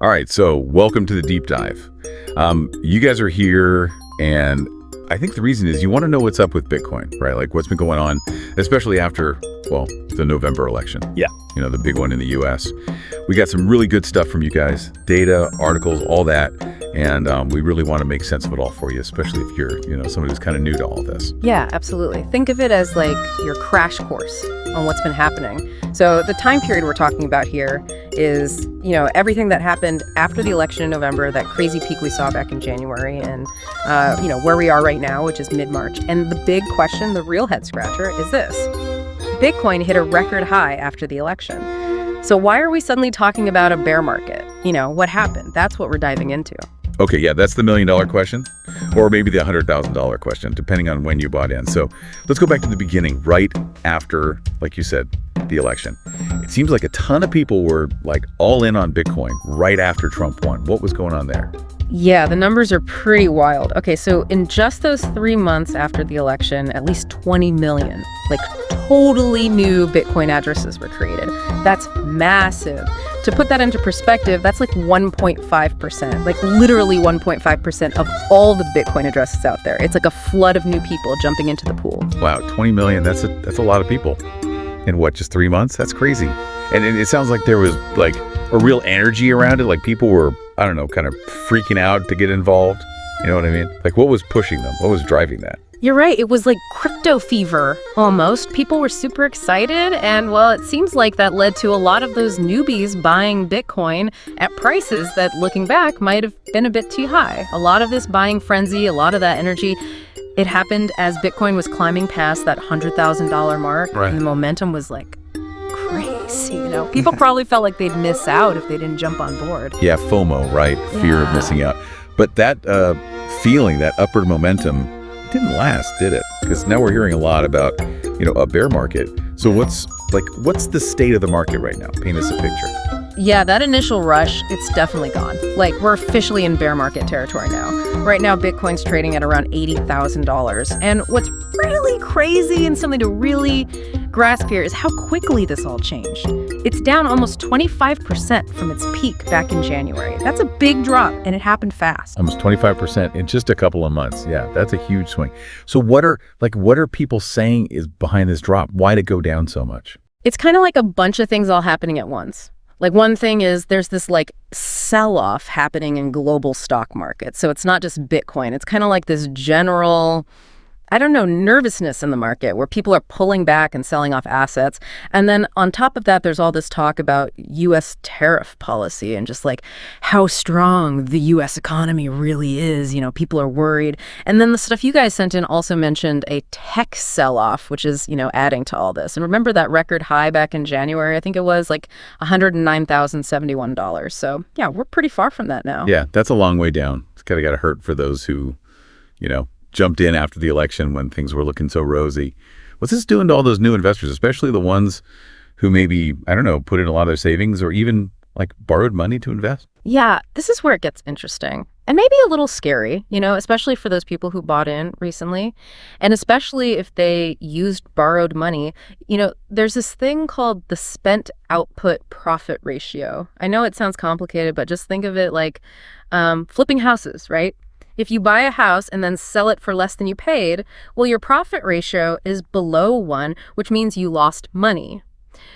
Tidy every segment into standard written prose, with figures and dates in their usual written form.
All right, so welcome to the deep dive. You guys are here, and I think the reason is you want to know what's up with Bitcoin, right? Like what's been going on, especially after, well, the November election. Yeah. The big one in the US. We got some really good stuff from you guys, data, articles, all that. And we really want to make sense of it all for you, especially if you're, somebody who's kind of new to all this. Yeah, absolutely. Think of it as like your crash course on what's been happening. So the time period we're talking about here is, everything that happened after the election in November, that crazy peak we saw back in January, and, where we are right now, which is mid-March. And the big question, the real head scratcher, is this. Bitcoin hit a record high after the election. So why are we suddenly talking about a bear market? What happened? That's what we're diving into. Okay, yeah, that's the $1 million question, or maybe the $100,000 question, depending on when you bought in. So let's go back to the beginning, right after, like you said, the election. It seems like a ton of people were like all in on Bitcoin right after Trump won. What was going on there? Yeah, the numbers are pretty wild. Okay, so in just those 3 months after the election, at least 20 million, totally new Bitcoin addresses were created. That's massive. To put that into perspective, that's 1.5%, literally 1.5% of all the Bitcoin addresses out there. It's like a flood of new people jumping into the pool. Wow, 20 million, that's a lot of people. In what, just 3 months? That's crazy. And it sounds like there was a real energy around it. People were, I don't know, kind of freaking out to get involved. You know what I mean? What was pushing them? What was driving that? You're right. It was like crypto fever, almost. People were super excited. And, well, it seems like that led to a lot of those newbies buying Bitcoin at prices that, looking back, might have been a bit too high. A lot of this buying frenzy, a lot of that energy, it happened as Bitcoin was climbing past that $100,000 mark. Right. And the momentum was crazy. People probably felt like they'd miss out if they didn't jump on board. Yeah, FOMO, right? Fear of missing out. But that feeling, that upward momentum, didn't last, did it? Because now we're hearing a lot about, a bear market. So what's the state of the market right now? Paint us a picture. Yeah, that initial rush, it's definitely gone. We're officially in bear market territory now. Right now, Bitcoin's trading at around $80,000. And what's really crazy and something to really grasp here is how quickly this all changed. It's down almost 25% from its peak back in January. That's a big drop, and it happened fast. Almost 25% in just a couple of months. Yeah, that's a huge swing. So what are people saying is behind this drop? Why did it go down so much? It's kind of like a bunch of things all happening at once. One thing is there's this sell-off happening in global stock markets. So it's not just Bitcoin. It's kind of like this general, nervousness in the market where people are pulling back and selling off assets. And then on top of that, there's all this talk about U.S. tariff policy and just how strong the U.S. economy really is. People are worried. And then the stuff you guys sent in also mentioned a tech sell-off, which is, adding to all this. And remember that record high back in January? I think it was $109,071. So yeah, we're pretty far from that now. Yeah, that's a long way down. It's kind of got to hurt for those who, jumped in after the election when things were looking so rosy. What's this doing to all those new investors, especially the ones who maybe, put in a lot of their savings or even borrowed money to invest? Yeah, this is where it gets interesting and maybe a little scary, especially for those people who bought in recently. And especially if they used borrowed money. There's this thing called the spent output profit ratio. I know it sounds complicated, but just think of it like flipping houses, right? If you buy a house and then sell it for less than you paid, well, your profit ratio is below 1, which means you lost money.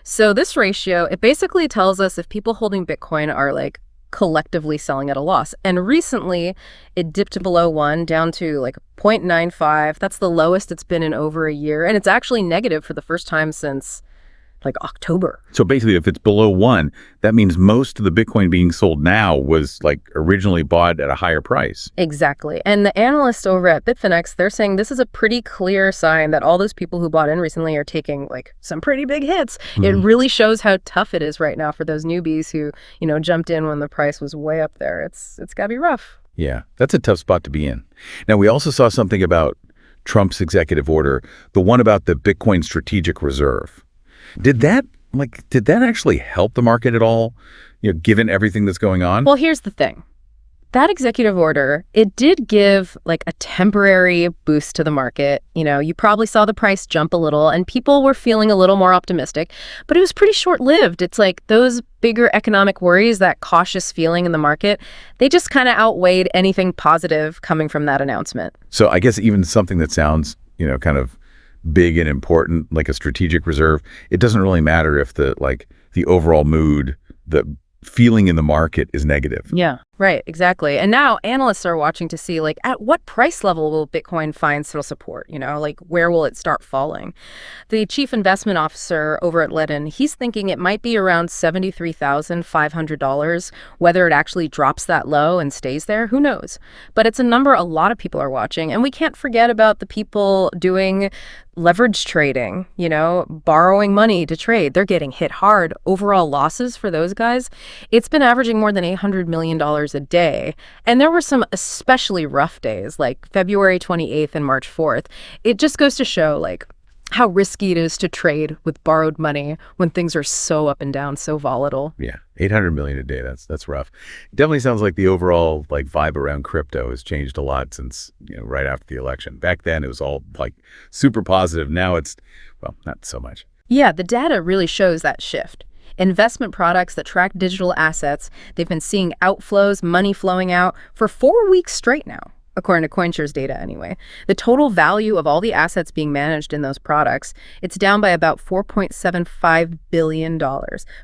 So this ratio, it basically tells us if people holding Bitcoin are collectively selling at a loss. And recently it dipped below 1 down to 0.95. That's the lowest it's been in over a year. And it's actually negative for the first time since October. So basically, if it's below 1, that means most of the Bitcoin being sold now was originally bought at a higher price. Exactly. And the analysts over at Bitfinex, they're saying this is a pretty clear sign that all those people who bought in recently are taking some pretty big hits. Mm-hmm. It really shows how tough it is right now for those newbies who, jumped in when the price was way up there. It's got to be rough. Yeah, that's a tough spot to be in. Now, we also saw something about Trump's executive order, the one about the Bitcoin strategic reserve. Did that actually help the market at all, given everything that's going on? Well, here's the thing. That executive order, it did give like a temporary boost to the market. You probably saw the price jump a little and people were feeling a little more optimistic, but it was pretty short-lived. It's like those bigger economic worries, that cautious feeling in the market, they just kind of outweighed anything positive coming from that announcement. So I guess even something that sounds, kind of big and important, like a strategic reserve, it doesn't really matter if the overall mood, the feeling in the market is negative. Yeah, right, exactly. And now analysts are watching to see at what price level will Bitcoin find still support, where will it start falling? The chief investment officer over at Ledin, he's thinking it might be around $73,500. Whether it actually drops that low and stays there, who knows? But it's a number a lot of people are watching. And we can't forget about the people doing leverage trading, borrowing money to trade. They're getting hit hard. Overall losses for those guys, it's been averaging more than $800 million a day. And there were some especially rough days, like February 28th and March 4th. It just goes to show, how risky it is to trade with borrowed money when things are so up and down, so volatile. Yeah, 800 million a day. That's rough. Definitely sounds like the overall vibe around crypto has changed a lot since right after the election. Back then it was all super positive. Now it's not so much. Yeah, the data really shows that shift. Investment products that track digital assets, they've been seeing outflows, money flowing out for 4 weeks straight now. According to CoinShares data anyway. The total value of all the assets being managed in those products, it's down by about $4.75 billion,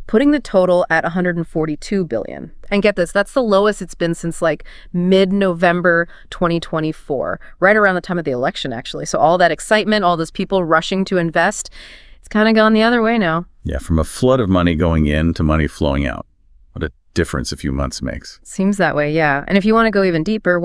putting the total at $142 billion. And get this, that's the lowest it's been since mid-November 2024, right around the time of the election, actually. So all that excitement, all those people rushing to invest, it's kind of gone the other way now. Yeah, from a flood of money going in to money flowing out. What a difference a few months makes. Seems that way, yeah. And if you want to go even deeper,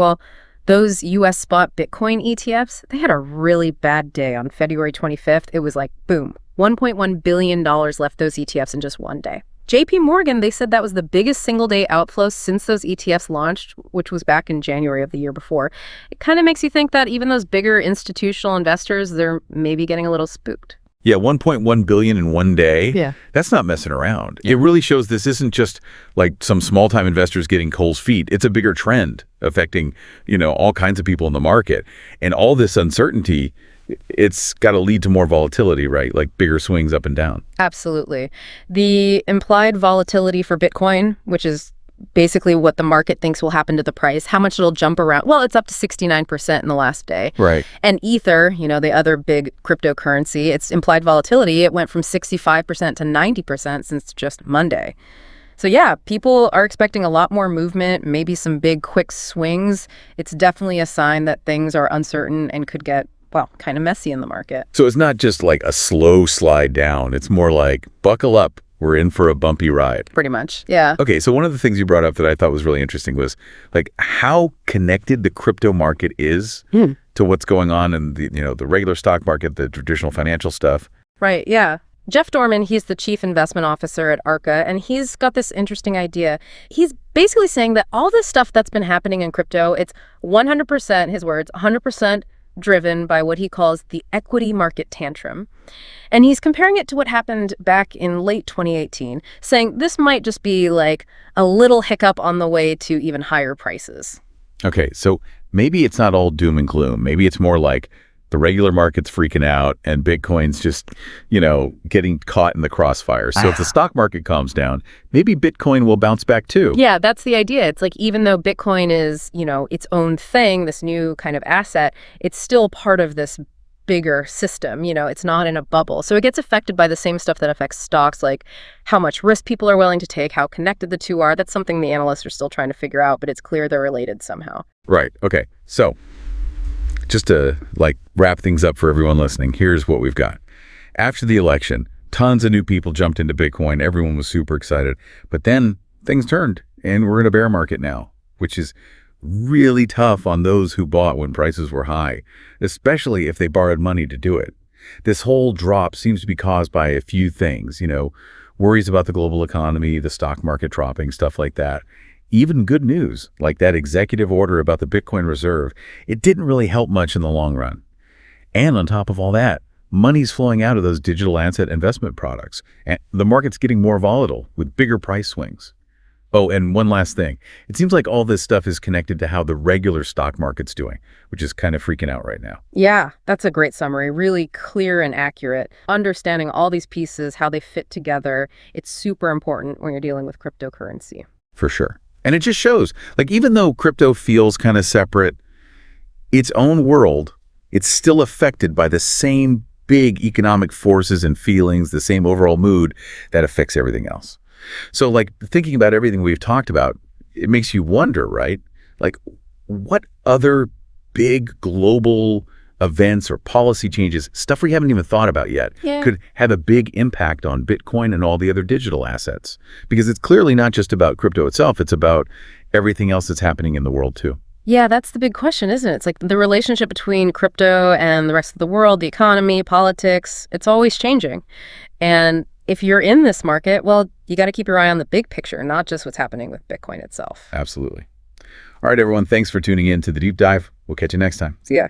those U.S. spot Bitcoin ETFs, they had a really bad day on February 25th. It was boom, $1.1 billion left those ETFs in just one day. JP Morgan, they said that was the biggest single day outflow since those ETFs launched, which was back in January of the year before. It kind of makes you think that even those bigger institutional investors, they're maybe getting a little spooked. Yeah, 1.1 billion in one day. Yeah. That's not messing around. Yeah. It really shows this isn't just some small-time investors getting cold feet. It's a bigger trend affecting, all kinds of people in the market. And all this uncertainty, it's got to lead to more volatility, right? Bigger swings up and down. Absolutely. The implied volatility for Bitcoin, which is basically what the market thinks will happen to the price, how much it'll jump around. Well, it's up to 69% in the last day. Right. And Ether, the other big cryptocurrency, its implied volatility, it went from 65% to 90% since just Monday. So yeah, people are expecting a lot more movement, maybe some big quick swings. It's definitely a sign that things are uncertain and could get kind of messy in the market. So it's not just a slow slide down. It's more buckle up. We're in for a bumpy ride. Pretty much, yeah. Okay, so one of the things you brought up that I thought was really interesting was how connected the crypto market is to what's going on in the regular stock market, the traditional financial stuff. Right, yeah. Jeff Dorman, he's the chief investment officer at Arca, and he's got this interesting idea. He's basically saying that all this stuff that's been happening in crypto, it's 100%, his words, 100% driven by what he calls the equity market tantrum. And he's comparing it to what happened back in late 2018, saying this might just be a little hiccup on the way to even higher prices. Okay, so maybe it's not all doom and gloom. Maybe it's more the regular market's freaking out and Bitcoin's just, getting caught in the crossfire. So if the stock market calms down, maybe Bitcoin will bounce back too. Yeah, that's the idea. It's even though Bitcoin is, its own thing, this new kind of asset, it's still part of this bigger system. It's not in a bubble. So it gets affected by the same stuff that affects stocks, like how much risk people are willing to take, how connected the two are. That's something the analysts are still trying to figure out, but it's clear they're related somehow. Right. Okay. So just to wrap things up for everyone listening, here's what we've got. After the election, tons of new people jumped into Bitcoin. Everyone was super excited. But then things turned and we're in a bear market now, which is really tough on those who bought when prices were high, especially if they borrowed money to do it. This whole drop seems to be caused by a few things, worries about the global economy, the stock market dropping, stuff like that. Even good news, like that executive order about the Bitcoin reserve, it didn't really help much in the long run. And on top of all that, money's flowing out of those digital asset investment products, and the market's getting more volatile with bigger price swings. Oh, and one last thing. It seems like all this stuff is connected to how the regular stock market's doing, which is kind of freaking out right now. Yeah, that's a great summary. Really clear and accurate. Understanding all these pieces, how they fit together, it's super important when you're dealing with cryptocurrency. For sure. And it just shows, like, even though crypto feels kind of separate, its own world, it's still affected by the same big economic forces and feelings, the same overall mood that affects everything else. So, like, thinking about everything we've talked about, it makes you wonder, right? Like, what other big global events or policy changes, stuff we haven't even thought about yet, could have a big impact on Bitcoin and all the other digital assets? Because it's clearly not just about crypto itself, it's about everything else that's happening in the world too. Yeah, that's the big question, isn't it? It's like the relationship between crypto and the rest of the world, the economy, politics, it's always changing. And if you're in this market, well, you got to keep your eye on the big picture, not just what's happening with Bitcoin itself. Absolutely. All right, everyone, thanks for tuning in to The Deep Dive. We'll catch you next time. See ya.